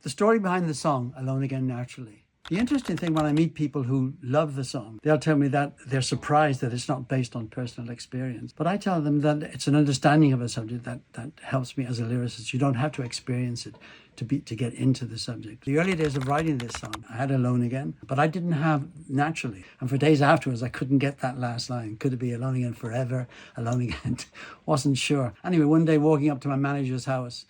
The story behind the song, Alone Again Naturally. The interesting thing when I meet people who love the song, they'll tell me that they're surprised that it's not based on personal experience. But I tell them that it's an understanding of a subject that helps me as a lyricist. You don't have to experience it to get into the subject. The early days of writing this song, I had Alone Again, but I didn't have Naturally. And for days afterwards, I couldn't get that last line. Could it be Alone Again forever? Alone Again? Wasn't sure. Anyway, one day walking up to my manager's house,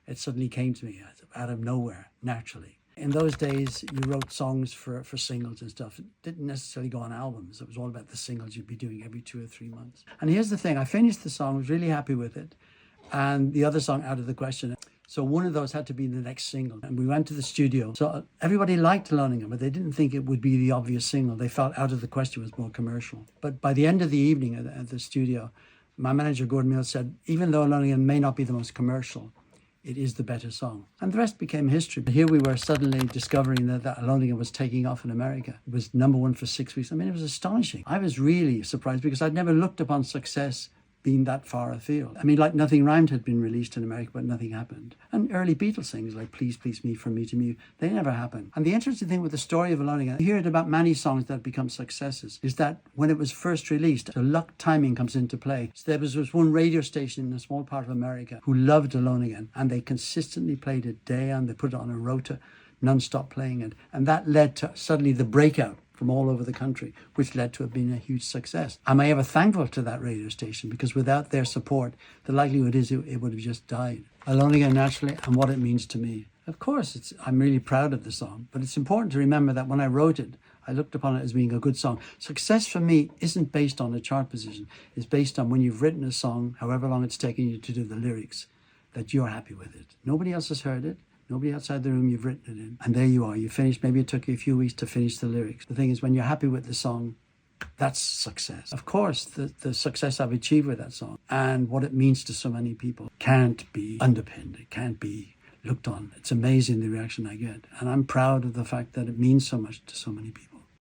it suddenly came to me out of nowhere, Naturally. In those days, you wrote songs for singles and stuff. It didn't necessarily go on albums. It was all about the singles you'd be doing every 2 or 3 months. And here's the thing. I finished the song, was really happy with it. And the other song, Out of the Question. So one of those had to be the next single. And we went to the studio. So everybody liked Alone Again, but they didn't think it would be the obvious single. They felt Out of the Question was more commercial. But by the end of the evening at the studio, my manager, Gordon Mills, said, even though Alone Again may not be the most commercial, it is the better song. And the rest became history. But here we were suddenly discovering that Alone Again was taking off in America. It was #1 for 6 weeks. I mean, it was astonishing. I was really surprised because I'd never looked upon success being that far afield. I mean, like Nothing Rhymed had been released in America, but nothing happened. And early Beatles things like Please Please Me, From Me to Me, they never happened. And the interesting thing with the story of Alone Again, you hear it about many songs that become successes, is that when it was first released, the luck timing comes into play. So there was one radio station in a small part of America who loved Alone Again, and they consistently played it day on. They put it on a rota, non-stop playing it. And that led to suddenly the breakout from all over the country, which led to it being a huge success. Am I ever thankful to that radio station? Because without their support, the likelihood is it would have just died. Alone Again Naturally, and what it means to me. Of course, I'm really proud of the song, but it's important to remember that when I wrote it, I looked upon it as being a good song. Success for me isn't based on a chart position. It's based on when you've written a song, however long it's taken you to do the lyrics, that you're happy with it. Nobody else has heard it. Nobody outside the room you've written it in. And there you are. You finished. Maybe it took you a few weeks to finish the lyrics. The thing is, when you're happy with the song, that's success. Of course, the success I've achieved with that song and what it means to so many people can't be underpinned. It can't be looked on. It's amazing the reaction I get. And I'm proud of the fact that it means so much to so many people.